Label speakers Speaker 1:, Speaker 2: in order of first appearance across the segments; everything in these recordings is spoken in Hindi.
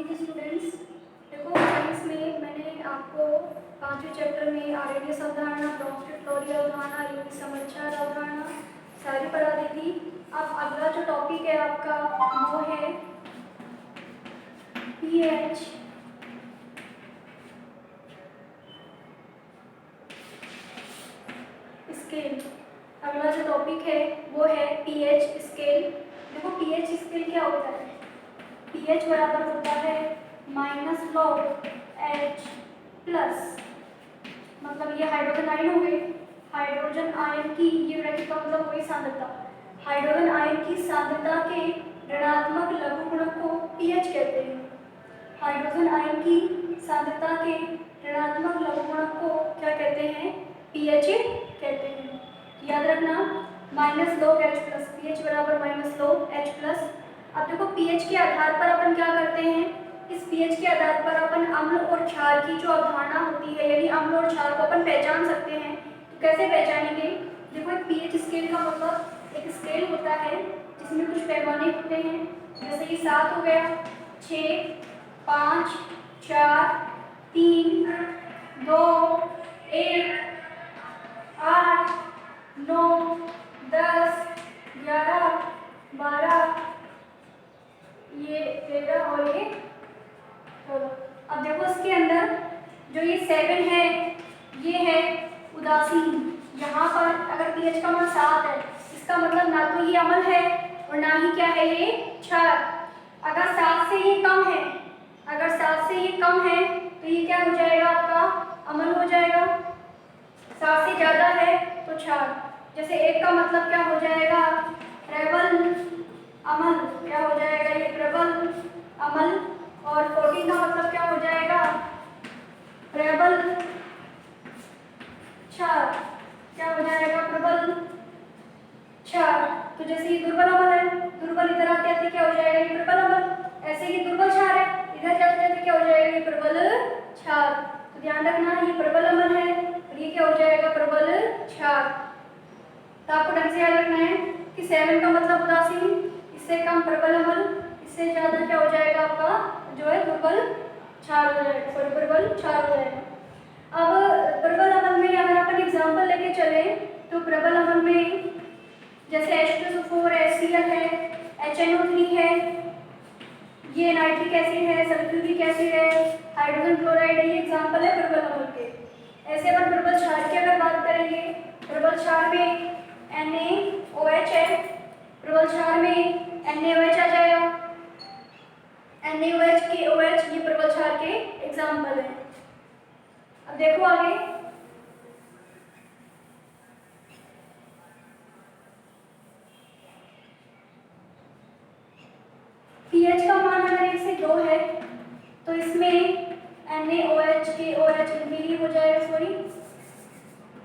Speaker 1: Morning students. देखो साइंस में मैंने आपको 5वें चैप्टर में आरएनएस अवधारणा, ब्रॉन्कियोलॉजी अवधारणा, यूवी समाचार अवधारणा सारी पढ़ा दी थी। अब अगला जो टॉपिक है आपका वो है पीएच स्केल। अगला जो टॉपिक है वो है पीएच स्केल। देखो पीएच स्केल क्या होता है? पीएच बराबर होता है -log H प्लस, मतलब ये हाइड्रोजन आयन हो गए, हाइड्रोजन आयन की ये ब्रैकेट का मतलब वही सांद्रता, हाइड्रोजन आयन की सांद्रता के ऋणात्मक लघुगुणक को पीएच कहते हैं। हाइड्रोजन आयन की सांद्रता के ऋणात्मक लघुगुणक को क्या कहते हैं? पीएच कहते हैं। याद रखना -log H प्लस, पीएच बराबर -log H प्लस। अब देखो पीएच के आधार पर अपन क्या करते हैं, इस पीएच के आधार पर अपन अम्ल और क्षार की जो अवधारणा होती है, यानी अम्ल और क्षार को अपन पहचान सकते हैं। तो कैसे पहचानेंगे? देखो एक पीएच स्केल का मतलब एक स्केल होता है जिसमें कुछ पैमाने होते हैं, जैसे कि 7 हो गया, 6, 5, 4, 3, 2, 1, 8, 9, 10, 11, 12, ये 13 और ये 14। अब देखो इसके अंदर जो ये 7 है ये है उदासीन। यहाँ पर अगर पीएच का मान 7 है, इसका मतलब ना तो ये अम्ल है और ना ही क्या है ये क्षार। अगर 7 से ये कम है, अगर 7 से ये कम है तो ये क्या हो जाएगा? आपका अम्ल हो जाएगा। 7 से ज़्यादा है तो क्षार। जैसे 1 का मतलब क्या हो जाएगा? प्रबल अम्ल, क्या हो जाएगा? ये प्रबल अम्ल। और 14 का मतलब क्या हो जाएगा? प्रबल क्षार, क्या हो जाएगा? प्रबल क्षार। तो जैसे ये दुर्बल अम्ल है, दुर्बल इधर आते आते क्या हो जाएगा? ये प्रबल अम्ल। ऐसे ही दुर्बल क्षार है, इधर जाते जाते क्या हो जाएगा? ये प्रबल क्षार। तो ध्यान रखना ये प्रबल अम्ल है और ये क्या हो जाएगा? प्रबल क्षार। तो आपको ढंग से याद रखना है कि 7 का मतलब उदासीन, इससे कम प्रबल अम्ल, इससे ज्यादा क्या हो जाएगा? आपका जो है दुर्बल क्षार हो जाएगा, सॉरी प्रबल क्षार हो जाएगा। अब प्रबल अम्ल में अगर अपन एग्जांपल लेके चले तो प्रबल अम्ल में जैसे H2SO4 HCl है, HNO3 है, ये नाइट्रिक एसिड है, सल्फ्यूरिक एसिड है, हाइड्रोजन क्लोराइड है, ये एग्जांपल है प्रबल अम्ल के। ऐसे अपन प्रबल क्षार की अगर बात करेंगे, प्रबल क्षार में NaOH है, प्रबल क्षार में NaOH आ जाएगा, NaOH KOH, ये प्रबल क्षार के एग्जांपल है। अब देखो आगे, पीएच का मान अगर 1 से 2 है तो इसमें NaOH KOH इनके हो जाएगा, सॉरी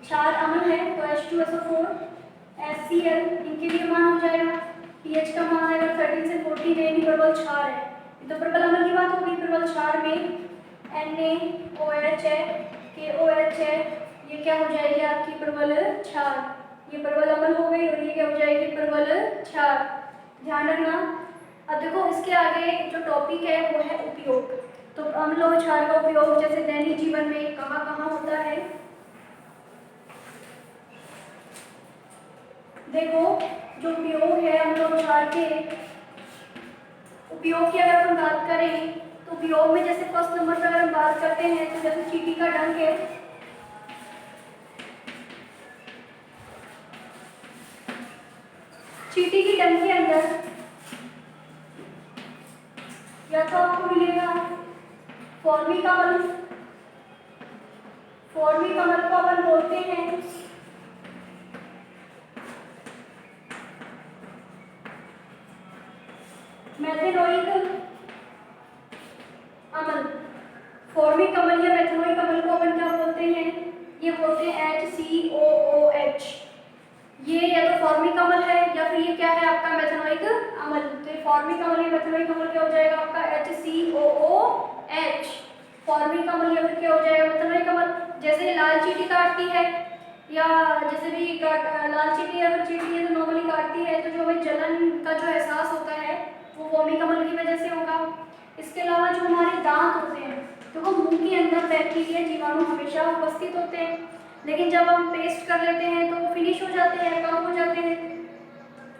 Speaker 1: क्षार अम्ल है तो H2SO4 HCl इनके लिए मान हो जाएगा। पीएच का मान अगर 13 से 14 है, प्रबल क्षार है, तो प्रबल अम्ल की बात होगी। प्रबल क्षार में NaOH है, KOH है, ये क्या हो जाएगी? आपकी प्रबल क्षार। ये प्रबल अम्ल हो गई और ये क्या हो जाएगी? प्रबल क्षार। ध्यान रखना। अब देखो इसके आगे जो टॉपिक है वो है उपयोग। तो अम्ल और क्षार का उपयोग जैसे दैनिक जीवन में कहाँ कहाँ होता है? देखो जो उपयोग है अम्ल और क्षार के उपयोग की अगर हम बात करें तो उपयोग में जैसे फर्स्ट नंबर पर अगर हम बात करते हैं तो जैसे चींटी का डंक है, चींटी की डंक के अंदर या तो आपको मिलेगा फॉर्मिक अम्ल, फॉर्मिक अम्ल को अपन बोलते हैं मेथेनोइक अम्ल। फॉर्मिक अम्ल या मेथेनोइक अम्ल को अपन क्या बोलते हैं? ये बोलते हैं HCOOH। ये या तो फॉर्मिक अम्ल है या फिर ये क्या है? आपका मेथेनोइक अम्ल। तो ये फॉर्मिक अम्ल या मेथेनोइक अम्ल क्या हो जाएगा? आपका HCOOH। फॉर्मिक अम्ल या फिर क्या हो जाएगा? मेथेनोइक अम्ल। जैसे लाल चींटी काटती है या जैसे भी लाल चींटी अगर चींटी है तो नॉर्मली काटती है तो जो हमें जलन का जो एहसास होता है वो फॉर्मिक अम्ल की वजह से होगा। इसके अलावा जो हमारे दांत होते हैं, देखो मुंह के अंदर बैक्टीरिया जीवाणु हमेशा उपस्थित होते हैं, लेकिन जब हम पेस्ट कर लेते हैं तो वो फिनिश हो जाते हैं, कम हो जाते हैं।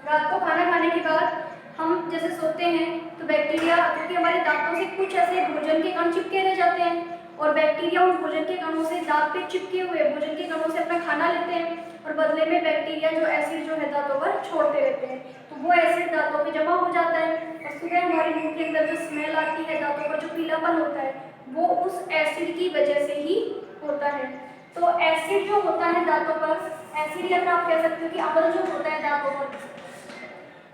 Speaker 1: रात को खाना खाने के बाद हम जैसे सोते हैं तो बैक्टीरिया, क्योंकि हमारे दांतों से कुछ ऐसे भोजन के कण चिपके रह जाते हैं और बैक्टीरिया उन भोजन के कणों से, दांत पे चिपके हुए भोजन के कणों से अपना खाना लेते हैं और बदले में बैक्टीरिया जो एसिड जो है दांतों पर छोड़ते रहते हैं, तो वो एसिड दांतों पे जमा हो जाता है और सुबह हमारे मुंह के अंदर जो स्मेल आती है, दांतों पर जो पीलापन होता है, वो उस एसिड की वजह से ही होता है। तो एसिड जो होता है दांतों पर, एसिड या फिर आप कह सकते हो कि अम्ल जो होता है दांतों पर,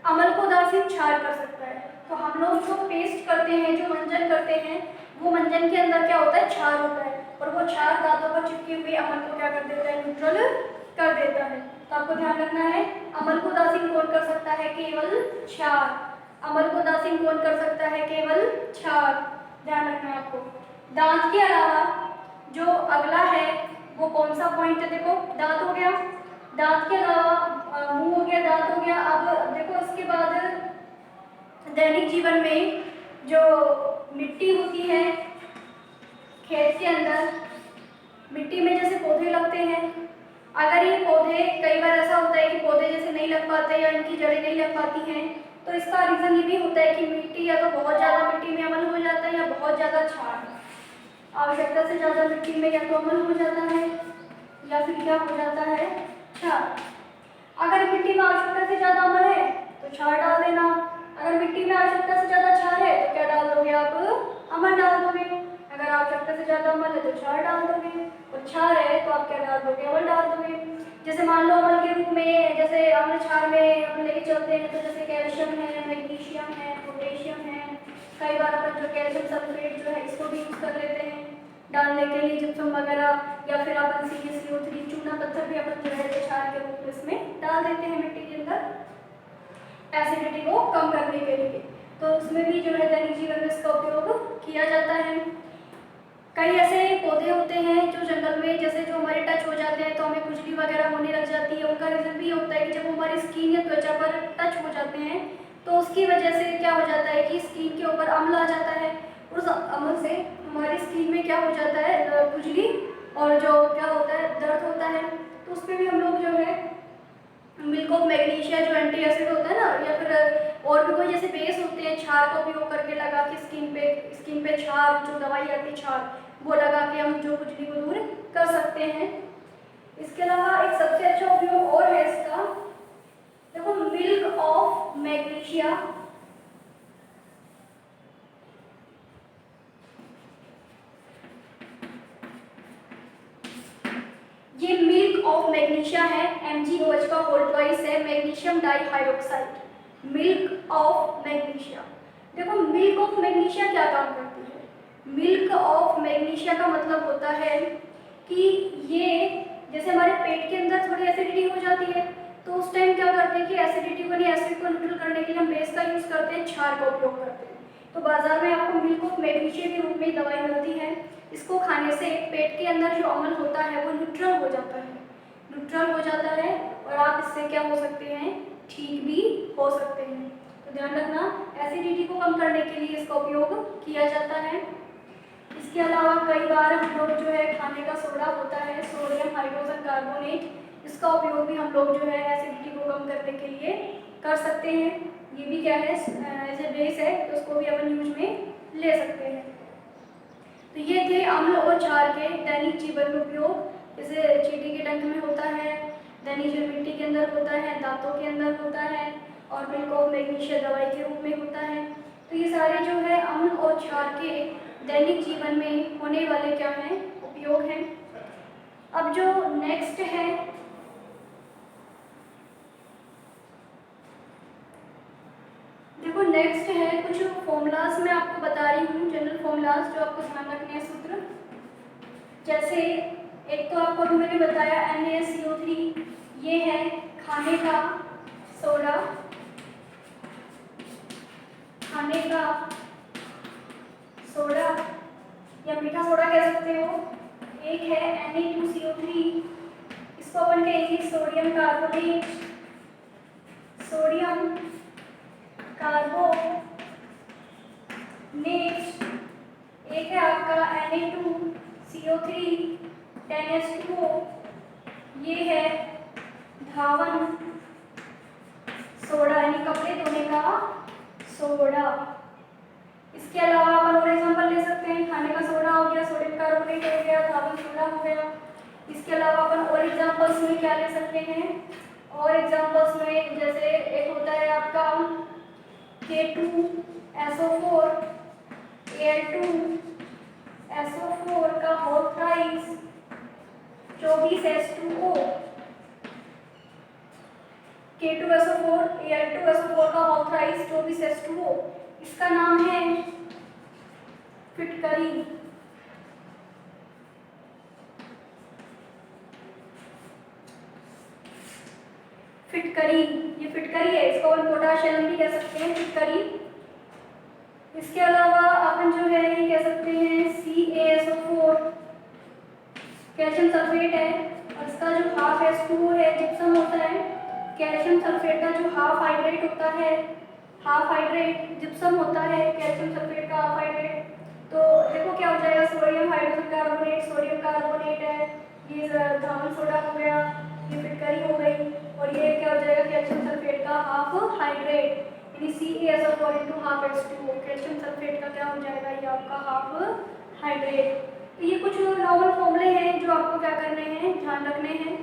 Speaker 1: अम्ल को दांत क्षार कर सकता है। तो हम लोग जो पेस्ट करते हैं, जो मंजन करते हैं, वो मंजन के अंदर क्या होता है, क्षार होता है और वो क्षार दांतों पर चिपके हुए अम्ल को क्या कर देता है, न्यूट्रल कर देता है। तो आपको ध्यान रखना है, अम्ल को दासिन कौन कर सकता है, केवल क्षार। अम्ल को दासिन कौन कर सकता है, केवल क्षार। ध्यान रखना है आपको। दांत के अलावा जो अगला है वो कौन सा पॉइंट है, देखो दांत हो गया, दांत के अलावा मुंह हो गया, दांत हो गया। अब देखो इसके बाद दैनिक जीवन में जो मिट्टी होती है खेत के अंदर, मिट्टी में जैसे पौधे लगते हैं, अगर ये पौधे, कई बार ऐसा होता है कि पौधे जैसे नहीं लग पाते या इनकी जड़ें नहीं लग पाती हैं, तो इसका रीज़न ये भी होता है कि मिट्टी या तो बहुत ज़्यादा मिट्टी में अम्ल हो जाता है या बहुत ज़्यादा क्षार, आवश्यकता से ज़्यादा मिट्टी में या तो अम्ल हो जाता है या फिर क्या हो जाता है, क्षार। अगर मिट्टी में आवश्यकता से ज़्यादा अम्ल है तो क्षार डाल देना, अगर मिट्टी में आवश्यकता से ज़्यादा क्षार है तो क्या डाल दोगे आप, अम्ल डाल दोगे। अगर आवश्यकता से ज़्यादा अम्ल है तो क्षार डाल दोगे और क्षार है तो आप क्या डाल दोगे, अम्ल डाल दोगे। जैसे मान लो अम्ल के रूप में, जैसे अम्ल क्षार में हम लेके चलते हैं तो जैसे कैल्शियम है, मैग्नीशियम है, पोटेशियम है, कई बार अपन जो कैल्शियम सल्फेट जो है इसको भी यूज़ कर लेते हैं डालने के लिए, जिप्सम वगैरह, या फिर अपन CaCO3 चूना पत्थर भी अपन जो है क्षार के रूप में इसमें डाल देते हैं मिट्टी के अंदर एसिडिटी को कम करने के लिए। तो उसमें भी जो है दैनिक जीवन में इसका उपयोग किया जाता है। कई ऐसे पौधे होते हैं जो जंगल में, जैसे जो हमारे टच हो जाते हैं तो हमें खुजली वगैरह होने लग जाती है, उनका रीज़न भी होता है कि जब हमारी स्किन या त्वचा पर टच हो जाते हैं तो उसकी वजह से क्या हो जाता है कि स्किन के ऊपर अम्ल आ जाता है, उस अम्ल से हमारी स्किन में क्या हो जाता है, खुजली और जो क्या होता है, दर्द होता है। तो उस पर भी हम लोग जो है मिल्क ऑफ मैग्नीशिया जो एंटी एसिड होता है ना, या फिर और भी कोई जैसे बेस होते हैं, क्षार का उपयोग करके लगा के स्किन पे क्षार, जो दवाई आती है क्षार, वो लगा के हम जो खुजली को दूर कर सकते हैं। इसके अलावा एक सबसे अच्छा उपयोग और है इसका, देखो मिल्क ऑफ मैग्नीशिया, ये मिल्क ऑफ मैग्नीशिया है, MgOH का होल ट्वाइस है, मैग्नीशियम डाइहाइड्रोक्साइड, मिल्क ऑफ मैग्नीशिया। देखो मिल्क ऑफ मैग्नीशिया क्या काम करती है, मिल्क ऑफ मैग्नीशिया का मतलब होता है कि ये जैसे हमारे पेट के अंदर थोड़ी एसिडिटी हो जाती है तो उस टाइम क्या करते हैं कि एसिडिटी को, एसिड को न्यूट्रल करने के लिए हम बेस का यूज़ करते हैं, क्षार का उपयोग करते हैं। तो बाजार में आपको मिल्क ऑफ मैग्नीशिया के रूप में दवाई मिलती है, इसको खाने से पेट के अंदर जो अम्ल होता है वो न्यूट्रल हो जाता है, न्यूट्रल हो जाता है और आप इससे क्या हो सकते हैं, ठीक भी हो सकते हैं। तो ध्यान रखना, एसिडिटी को कम करने के लिए इसका उपयोग किया जाता है। इसके अलावा कई बार हम लोग जो है खाने का सोडा होता है, सोडियम हाइड्रोजन कार्बोनेट, इसका उपयोग भी हम लोग जो है एसिडिटी को कम करने के लिए कर सकते हैं। ये भी क्या है, एज ए बेस है, तो उसको भी अपन यूज में ले सकते हैं। तो ये थे अम्ल और क्षार के दैनिक जीवन में उपयोग, जैसे चींटी के डंक में होता है, दैनिक जीवन मिट्टी के अंदर होता है, दांतों के अंदर होता है और मिल्क ऑफ मैग्नीशिया दवाई के रूप में होता है। तो ये सारे जो है अम्ल और क्षार के दैनिक जीवन में होने वाले क्या हैं, उपयोग हैं। अब जो नेक्स्ट है, देखो नेक्स्ट है कुछ फॉर्मूलाज मैं आपको बता रही हूँ, जनरल फॉर्मूलाज जो आपको ध्यान रखने हैं, सूत्र। जैसे एक तो आपको अभी मैंने बताया NaCO3, ये है खाने का सोडा, खाने का सोडा या मीठा सोडा कह सकते हो। एक है Na2CO3, इसको अपन कहेंगे सोडियम कार्बोनेट, सोडियम कार्बोनेट। एक है आपका Na2CO3 10H2O, ये है धावन सोडा यानी कपड़े धोने का सोडा। इसके अलावा अपन और एग्जाम्पल ले सकते हैं, खाने का सोडा हो गया, सोडियम कार्बोनेट हो गया, धावन सोडा हो गया। इसके अलावा अपन और एग्जाम्पल्स में क्या ले सकते हैं, और एग्जाम्पल्स में जैसे एक होता है आपका K2SO4 Al2SO4 का whole price 24H2O, K2SO4 Al2SO4 का होल प्राइस 24H2O। इसका नाम है फिटकरी। फिटकरी, ये फिटकरी है, इसको अपन पोटाशियम भी कह सकते हैं, फिटकरी। इसके अलावा अपन जो है ये कह सकते हैं CaSO4 कैल्शियम सल्फेट है, और इसका जो हाफ H2O है जिप्सम होता है। कैल्शियम सल्फेट का जो हाफ हाइड्रेट होता है, हाफ हाइड्रेट जिप्सम होता है, कैल्शियम सल्फेट का हाफ हाइड्रेट। तो देखो क्या हो जाएगा, sodium hydrogen carbonate, sodium carbonate है, ये धावन सोडा हो गया, ये फिटकरी हो गई, और ये क्या हो जाएगा, कैल्शियम सल्फेट का हाफ हाइड्रेट यानी CaSO4 × half H2O। Calcium sulphate का क्या हो जाएगा, ये आपका हाफ हाइड्रेट। तो ये कुछ नॉर्मल फॉर्मूले हैं जो आपको क्या करने हैं, ध्यान रखने हैं।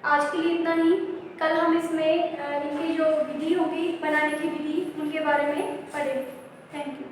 Speaker 1: आज के लिए इतना ही। कल हम इसमें इनकी जो विधि होगी, बनाने की विधि, उनके बारे में पढ़ेंगे। Thank you.